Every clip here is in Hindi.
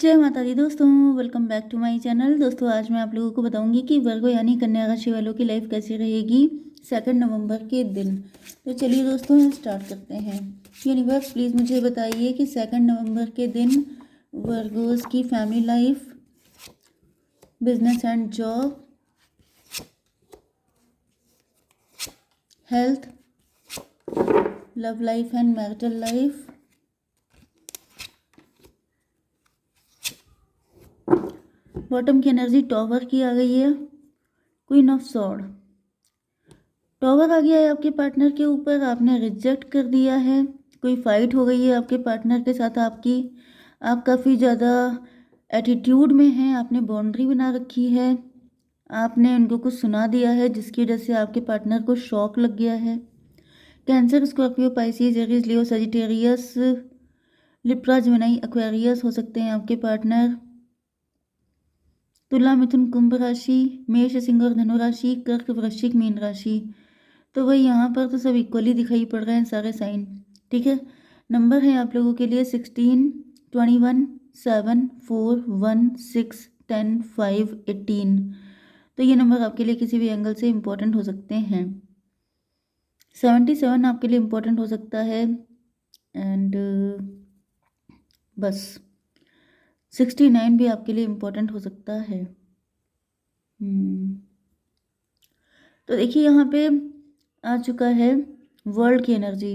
जय माता दी दोस्तों, welcome back to my channel. दोस्तों आज मैं आप लोगों को बताऊंगी कि वर्गो यानी कन्या राशि वालों की लाइफ कैसी रहेगी 2 नवंबर के दिन। तो चलिए दोस्तों स्टार्ट करते हैं। यूनिवर्स प्लीज़ मुझे बताइए कि 2 नवंबर के दिन वर्गोस की family life, business and job, health, love life and marital life, bottom की एनर्जी टॉवर की आ गई है, क्वीन ऑफ सॉर्ड। टॉवर आ गया है आपके पार्टनर के ऊपर, आपने रिजेक्ट कर दिया है, कोई फाइट हो गई है आपके पार्टनर के साथ आपकी, आप काफ़ी ज़्यादा एटीट्यूड में हैं, आपने बाउंड्री बना रखी है, आपने उनको कुछ सुना दिया है जिसकी वजह से आपके पार्टनर को शॉक लग गया है। कैंसर, स्कॉर्पियो, पाइसिस, एरीज, लियो, सजिटेरियस, लिब्रा, जेमिनी, एक्वेरियस हो सकते हैं आपके पार्टनर। तुला, मिथुन, कुंभ राशि, मेष, सिंह और धनु राशि, कर्क, वृश्चिक, मीन राशि। तो वही यहाँ पर तो सब इक्वली दिखाई पड़ रहे हैं सारे साइन। ठीक है, नंबर है आप लोगों के लिए 16, 21, 7, 4, 1, 6, 10, 5, 18। तो ये नंबर आपके लिए किसी भी एंगल से इम्पोर्टेंट हो सकते हैं। 77 आपके लिए इम्पोर्टेंट हो सकता है एंड बस 69 भी आपके लिए इम्पोर्टेंट हो सकता है। तो देखिए यहाँ पे आ चुका है वर्ल्ड की एनर्जी।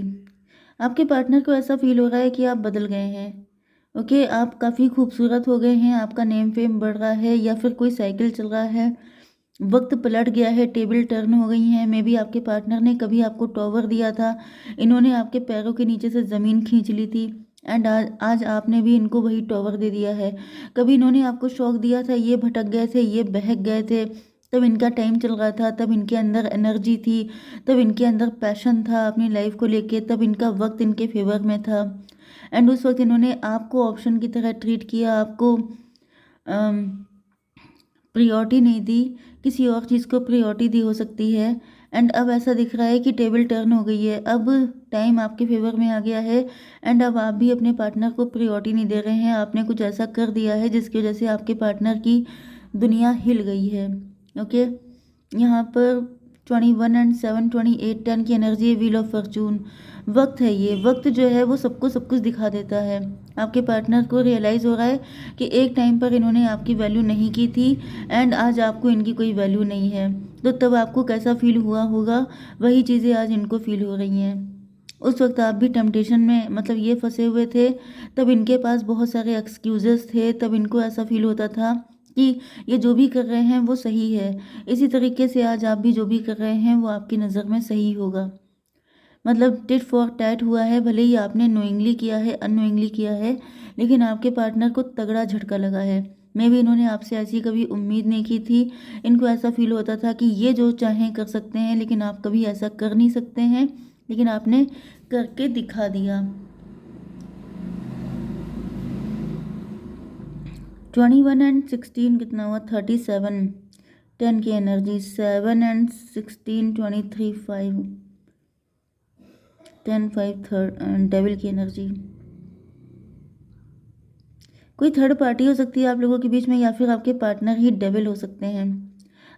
आपके पार्टनर को ऐसा फील हो रहा है कि आप बदल गए हैं। ओके, आप काफ़ी खूबसूरत हो गए हैं, आपका नेम फेम बढ़ रहा है, या फिर कोई साइकिल चल रहा है, वक्त पलट गया है, टेबल टर्न हो गई हैं। मे बी आपके पार्टनर ने कभी आपको टॉवर दिया था, इन्होंने आपके पैरों के नीचे से ज़मीन खींच ली थी एंड आज आपने भी इनको वही टॉवर दे दिया है। कभी इन्होंने आपको शौक दिया था, ये भटक गए थे, ये बहक गए थे, तब इनका टाइम चल रहा था, तब इनके अंदर एनर्जी थी, तब इनके अंदर पैशन था अपनी लाइफ को लेके, तब इनका वक्त इनके फेवर में था एंड उस वक्त इन्होंने आपको ऑप्शन की तरह ट्रीट किया, आपको प्रियोरिटी नहीं दी, किसी और चीज़ को प्रियोरिटी दी हो सकती है एंड अब ऐसा दिख रहा है कि टेबल टर्न हो गई है, अब टाइम आपके फेवर में आ गया है एंड अब आप भी अपने पार्टनर को प्रियोरिटी नहीं दे रहे हैं। आपने कुछ ऐसा कर दिया है जिसकी वजह से आपके पार्टनर की दुनिया हिल गई है। ओके, यहाँ पर 21 एंड 7, 28, 10 की एनर्जी है, व्हील ऑफ फॉर्चून। वक्त है, ये वक्त जो है वो सबको सब कुछ दिखा देता है। आपके पार्टनर को रियलाइज़ हो रहा है कि एक टाइम पर इन्होंने आपकी वैल्यू नहीं की थी एंड आज आपको इनकी कोई वैल्यू नहीं है। तो तब आपको कैसा फील हुआ होगा, वही चीज़ें आज इनको फील हो रही हैं। उस वक्त आप भी टेम्पटेशन में, मतलब ये फंसे हुए थे, तब इनके पास बहुत सारे एक्सक्यूज़ेस थे, तब इनको ऐसा फील होता था कि ये जो भी कर रहे हैं वो सही है। इसी तरीके से आज आप भी जो भी कर रहे हैं वो आपकी नज़र में सही होगा। मतलब टिट फॉर टैट हुआ है, भले ही आपने नोइंगली किया है, अननोइंगली किया है, लेकिन आपके पार्टनर को तगड़ा झटका लगा है। मे भी इन्होंने आपसे ऐसी कभी उम्मीद नहीं की थी। इनको ऐसा फील होता था कि ये जो चाहें कर सकते हैं, लेकिन आप कभी ऐसा कर नहीं सकते हैं, लेकिन आपने करके दिखा दिया। 21 एंड 16 कितना हुआ, 37, 10 की एनर्जी, 7 एंड 16, 23, 5, 10, 5, थर्ड डेविल की एनर्जी। कोई थर्ड पार्टी हो सकती है आप लोगों के बीच में, या फिर आपके पार्टनर ही डेविल हो सकते हैं।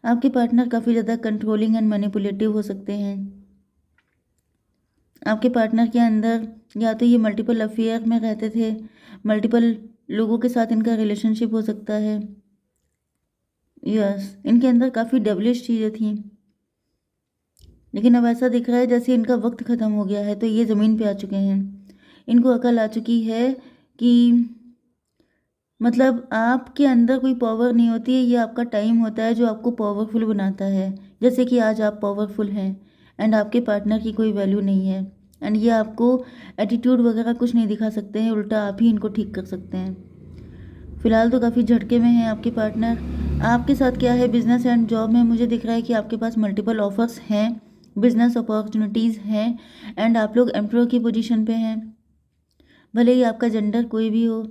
आपके पार्टनर काफ़ी ज़्यादा कंट्रोलिंग एंड मैनिपुलेटिव हो सकते हैं। आपके पार्टनर के अंदर या तो ये मल्टीपल अफेयर में रहते थे, मल्टीपल लोगों के साथ इनका रिलेशनशिप हो सकता है। यस, इनके अंदर काफ़ी डेविलिश चीज़ें थी, लेकिन अब ऐसा दिख रहा है जैसे इनका वक्त ख़त्म हो गया है, तो ये ज़मीन पे आ चुके हैं। इनको अकल आ चुकी है कि मतलब आपके अंदर कोई पावर नहीं होती है, ये आपका टाइम होता है जो आपको पावरफुल बनाता है। जैसे कि आज आप पावरफुल हैं एंड आपके पार्टनर की कोई वैल्यू नहीं है एंड ये आपको एटीट्यूड वगैरह कुछ नहीं दिखा सकते हैं, उल्टा आप ही इनको ठीक कर सकते हैं। फिलहाल तो काफ़ी झटके में हैं आपके पार्टनर। आपके साथ क्या है, बिजनेस एंड जॉब में मुझे दिख रहा है कि आपके पास मल्टीपल ऑफर्स हैं, बिजनेस अपॉर्चुनिटीज़ हैं एंड आप लोग एम्प्लॉय की पोजीशन पे हैं, भले ही आपका जेंडर कोई भी हो।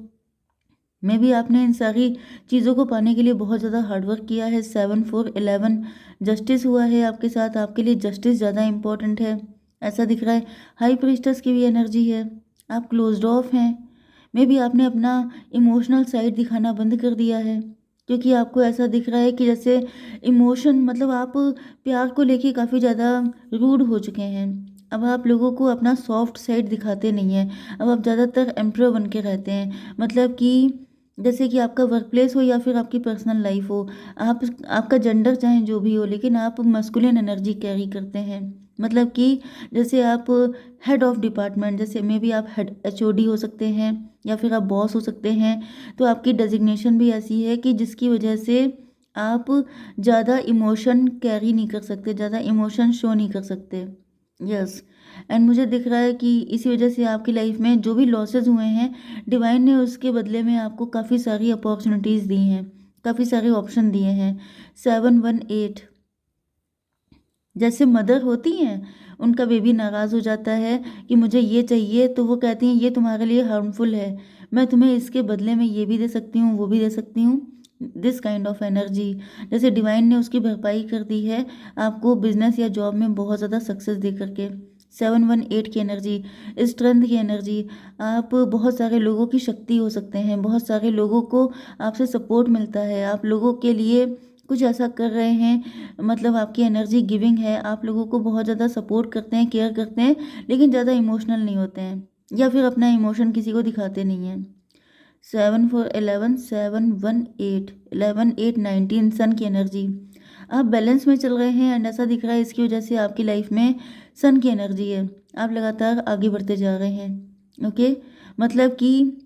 मे भी आपने इन सारी चीज़ों को पाने के लिए बहुत ज़्यादा हार्डवर्क किया है। 7, 4, 11 जस्टिस हुआ है आपके साथ, आपके लिए जस्टिस ज़्यादा इंपॉर्टेंट है ऐसा दिख रहा है। हाई प्रीस्टस की भी एनर्जी है, आप क्लोज्ड ऑफ हैं। मे बी आपने अपना इमोशनल साइड दिखाना बंद कर दिया है, क्योंकि आपको ऐसा दिख रहा है कि जैसे इमोशन मतलब आप प्यार को लेके काफ़ी ज़्यादा रूड हो चुके हैं। अब आप लोगों को अपना सॉफ्ट साइड दिखाते नहीं हैं। अब आप ज़्यादातर एम्प्रो बन के रहते हैं, मतलब कि जैसे कि आपका वर्क प्लेस हो या फिर आपकी पर्सनल लाइफ हो, आप आपका जेंडर चाहे जो भी हो, लेकिन आप मस्कुलिन एनर्जी कैरी करते हैं। मतलब कि जैसे आप हेड ऑफ डिपार्टमेंट, जैसे मे बी आप हेड एचओडी हो सकते हैं या फिर आप बॉस हो सकते हैं, तो आपकी डेजिग्नेशन भी ऐसी है कि जिसकी वजह से आप ज़्यादा इमोशन कैरी नहीं कर सकते, ज़्यादा इमोशन शो नहीं कर सकते। यस, एंड मुझे दिख रहा है कि इसी वजह से आपकी लाइफ में जो भी लॉसेस हुए हैं, डिवाइन ने उसके बदले में आपको काफ़ी सारी अपॉर्चुनिटीज़ दी हैं, काफ़ी सारे ऑप्शन दिए हैं। 718, जैसे मदर होती हैं, उनका बेबी नाराज़ हो जाता है कि मुझे ये चाहिए, तो वो कहती हैं ये तुम्हारे लिए हार्मफुल है, मैं तुम्हें इसके बदले में ये भी दे सकती हूँ, वो भी दे सकती हूँ। दिस काइंड ऑफ एनर्जी, जैसे डिवाइन ने उसकी भरपाई कर दी है आपको बिजनेस या जॉब में बहुत ज़्यादा सक्सेस दे करके। 718 की एनर्जी, स्ट्रेंथ की एनर्जी, आप बहुत सारे लोगों की शक्ति हो सकते हैं, बहुत सारे लोगों को आपसे सपोर्ट मिलता है, आप लोगों के लिए कुछ ऐसा कर रहे हैं, मतलब आपकी एनर्जी गिविंग है, आप लोगों को बहुत ज़्यादा सपोर्ट करते हैं, केयर करते हैं, लेकिन ज़्यादा इमोशनल नहीं होते हैं या फिर अपना इमोशन किसी को दिखाते नहीं हैं। 7 4 11 7 1 8 11 8 19 सन की एनर्जी, आप बैलेंस में चल रहे हैं एंड ऐसा दिख रहा है इसकी वजह से आपकी लाइफ में सन की एनर्जी है, आप लगातार आगे बढ़ते जा रहे हैं। ओके, मतलब कि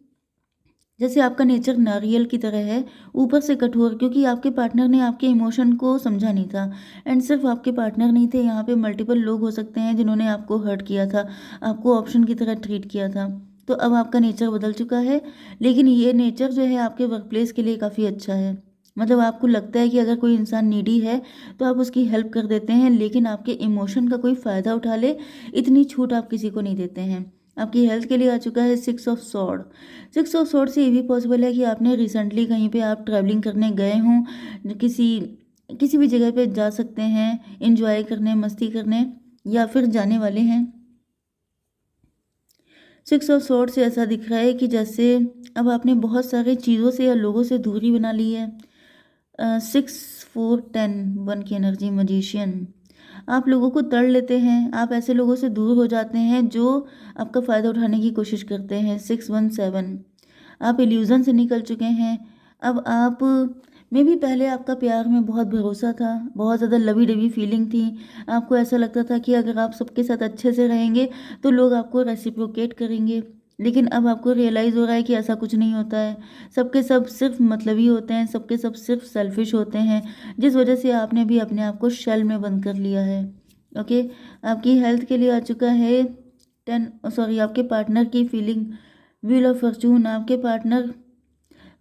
जैसे आपका नेचर नारियल की तरह है, ऊपर से कठोर, क्योंकि आपके पार्टनर ने आपके इमोशन को समझा नहीं था। एंड सिर्फ आपके पार्टनर नहीं थे, यहाँ पे मल्टीपल लोग हो सकते हैं जिन्होंने आपको हर्ट किया था, आपको ऑप्शन की तरह ट्रीट किया था। तो अब आपका नेचर बदल चुका है, लेकिन ये नेचर जो है आपके वर्क प्लेस के लिए काफ़ी अच्छा है। मतलब आपको लगता है कि अगर कोई इंसान नीडी है तो आप उसकी हेल्प कर देते हैं, लेकिन आपके इमोशन का कोई फ़ायदा उठा ले, इतनी छूट आप किसी को नहीं देते हैं। आपकी हेल्थ के लिए आ चुका है 6 ऑफ सॉर्ड। 6 ऑफ सॉर्ड से ये भी पॉसिबल है कि आपने रिसेंटली कहीं पे आप ट्रैवलिंग करने गए हों, किसी किसी भी जगह पे जा सकते हैं, इंजॉय करने, मस्ती करने, या फिर जाने वाले हैं। 6 ऑफ सॉर्ड से ऐसा दिख रहा है कि जैसे अब आपने बहुत सारे चीज़ों से या लोगों से दूरी बना ली है। 6 4 10 1 की एनर्जी, मजिशियन, आप लोगों को तड़ लेते हैं, आप ऐसे लोगों से दूर हो जाते हैं जो आपका फ़ायदा उठाने की कोशिश करते हैं। 6 1 7, आप इल्यूज़न से निकल चुके हैं। अब आप में भी पहले आपका प्यार में बहुत भरोसा था, बहुत ज़्यादा लवी डवी फीलिंग थी, आपको ऐसा लगता था कि अगर आप सबके साथ अच्छे से रहेंगे तो लोग आपको रेसिप्रोकेट करेंगे, लेकिन अब आपको रियलाइज़ हो रहा है कि ऐसा कुछ नहीं होता है। सबके सब सिर्फ मतलबी होते हैं, सबके सब सिर्फ सेल्फिश होते हैं, जिस वजह से आपने भी अपने आप को शेल में बंद कर लिया है। ओके, आपकी हेल्थ के लिए आ चुका है 10, सॉरी, आपके पार्टनर की फीलिंग, व्हील ऑफ फॉर्चून, आपके पार्टनर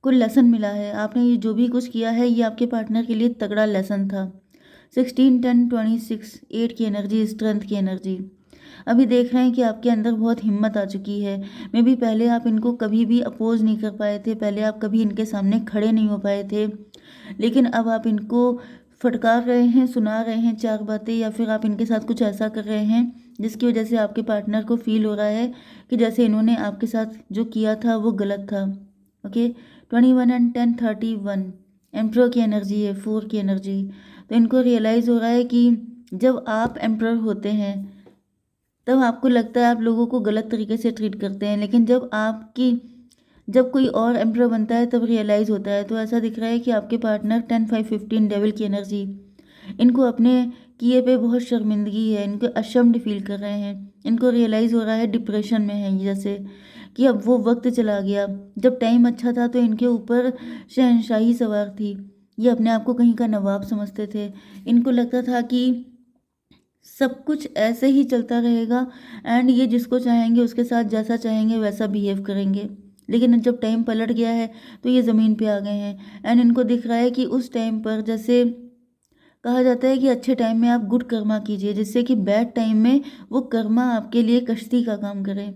को लेसन मिला है, आपने ये जो भी कुछ किया है ये आपके पार्टनर के लिए तगड़ा लेसन था। 16 10 26 8 की एनर्जी, स्ट्रेंथ की एनर्जी, अभी देख रहे हैं कि आपके अंदर बहुत हिम्मत आ चुकी है। मे बी पहले आप इनको कभी भी अपोज नहीं कर पाए थे, पहले आप कभी इनके सामने खड़े नहीं हो पाए थे, लेकिन अब आप इनको फटकार रहे हैं, सुना रहे हैं चार बातें, या फिर आप इनके साथ कुछ ऐसा कर रहे हैं जिसकी वजह से आपके पार्टनर को फील हो रहा है कि जैसे इन्होंने आपके साथ जो किया था वो गलत था। ओके, 21 एंड 10 31, एम्प्रर की एनर्जी है, 4 की एनर्जी, तो इनको रियलाइज़ हो रहा है कि जब आप एम्प्रर होते हैं तब आपको लगता है आप लोगों को गलत तरीके से ट्रीट करते हैं, लेकिन जब कोई और एम्प्रर बनता है तब रियलाइज़ होता है। तो ऐसा दिख रहा है कि आपके पार्टनर 10 5 15, डेविल की एनर्जी, इनको अपने किए पे बहुत शर्मिंदगी है, इनको अशम्ड फील कर रहे हैं, इनको रियलाइज़ हो रहा है डिप्रेशन में है ये, जैसे कि अब वो वक्त चला गया जब टाइम अच्छा था तो इनके ऊपर शहंशाही सवार थी, ये अपने आप को कहीं का नवाब समझते थे, इनको लगता था कि सब कुछ ऐसे ही चलता रहेगा एंड ये जिसको चाहेंगे उसके साथ जैसा चाहेंगे वैसा बिहेव करेंगे, लेकिन जब टाइम पलट गया है तो ये ज़मीन पे आ गए हैं एंड इनको दिख रहा है कि उस टाइम पर, जैसे कहा जाता है कि अच्छे टाइम में आप गुड कर्मा कीजिए जिससे कि बैड टाइम में वो कर्मा आपके लिए कश्ती का काम करे।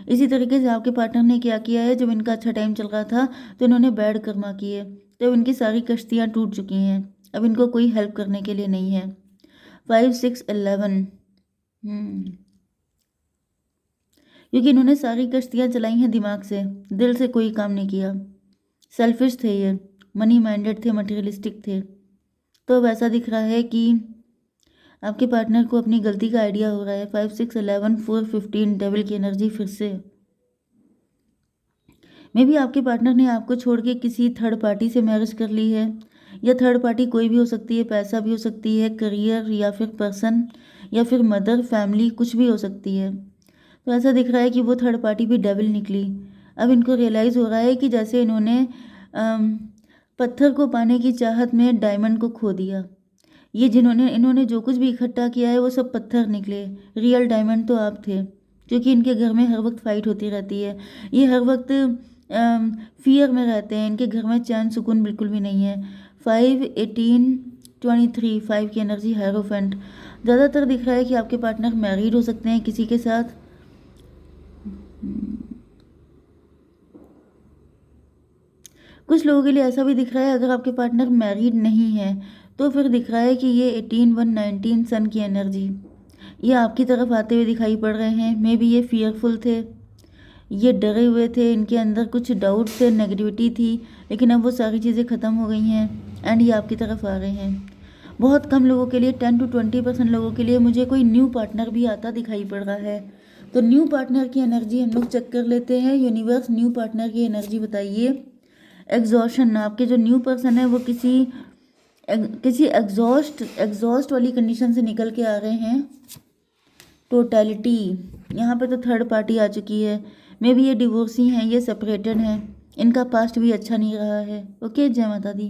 इसी तरीके से आपके पार्टनर ने क्या किया है, जब इनका अच्छा टाइम चल रहा था तो इन्होंने बैड कर्मा किए, तो इनकी सारी कश्तियाँ टूट चुकी हैं, अब इनको कोई हेल्प करने के लिए नहीं है। 5 6 11, क्योंकि इन्होंने सारी कश्तियाँ चलाई हैं दिमाग से, दिल से कोई काम नहीं किया। सेल्फिश थे ये, मनी माइंडेड थे, मटेरियलिस्टिक थे। तो अब ऐसा दिख रहा है कि आपके पार्टनर को अपनी गलती का आइडिया हो रहा है। 5, 6, 11, 4, 15 डेविल की एनर्जी फिर से। मे बी आपके पार्टनर ने आपको छोड़ के किसी थर्ड पार्टी से मैरिज कर ली है, या थर्ड पार्टी कोई भी हो सकती है, पैसा भी हो सकती है, करियर या फिर पर्सन या फिर मदर, फैमिली, कुछ भी हो सकती है। तो ऐसा दिख रहा है कि वो थर्ड पार्टी भी डेविल निकली। अब इनको रियलाइज़ हो रहा है कि जैसे इन्होंने पत्थर को पाने की चाहत में डायमंड को खो दिया। ये इन्होंने जो कुछ भी इकट्ठा किया है वो सब पत्थर निकले, रियल डायमंड तो आप थे। क्योंकि इनके घर में हर वक्त फाइट होती रहती है, ये हर वक्त फियर में रहते हैं, इनके घर में चैन सुकून बिल्कुल भी नहीं है। 5, 18, 23, 5 की एनर्जी हायरोफेंट। ज़्यादातर दिख रहा है कि आपके पार्टनर मैरिड हो सकते हैं किसी के साथ। कुछ लोगों के लिए ऐसा भी दिख रहा है, अगर आपके पार्टनर मैरिड नहीं है तो फिर दिख रहा है कि ये 18, 1, 19 सन की एनर्जी, ये आपकी तरफ आते हुए दिखाई पड़ रहे हैं। मे बी ये फियरफुल थे, ये डरे हुए थे, इनके अंदर कुछ डाउट थे, नेगेटिविटी थी, लेकिन अब वो सारी चीज़ें ख़त्म हो गई हैं एंड ये आपकी तरफ आ रहे हैं। बहुत कम लोगों के लिए, 10 to 20% लोगों के लिए मुझे कोई न्यू पार्टनर भी आता दिखाई पड़ रहा है। तो न्यू पार्टनर की एनर्जी हम लोग चेक कर लेते हैं। यूनिवर्स, न्यू पार्टनर की एनर्जी बताइए। एग्जॉशन, आपके जो न्यू पर्सन है वो किसी एग्जॉस्ट वाली कंडीशन से निकल के आ रहे हैं। टोटलिटी, यहाँ पे तो थर्ड पार्टी आ चुकी है। मे बी ये डिवोर्सी हैं, ये सेपरेटेड हैं, इनका पास्ट भी अच्छा नहीं रहा है। ओके, जय माता दी।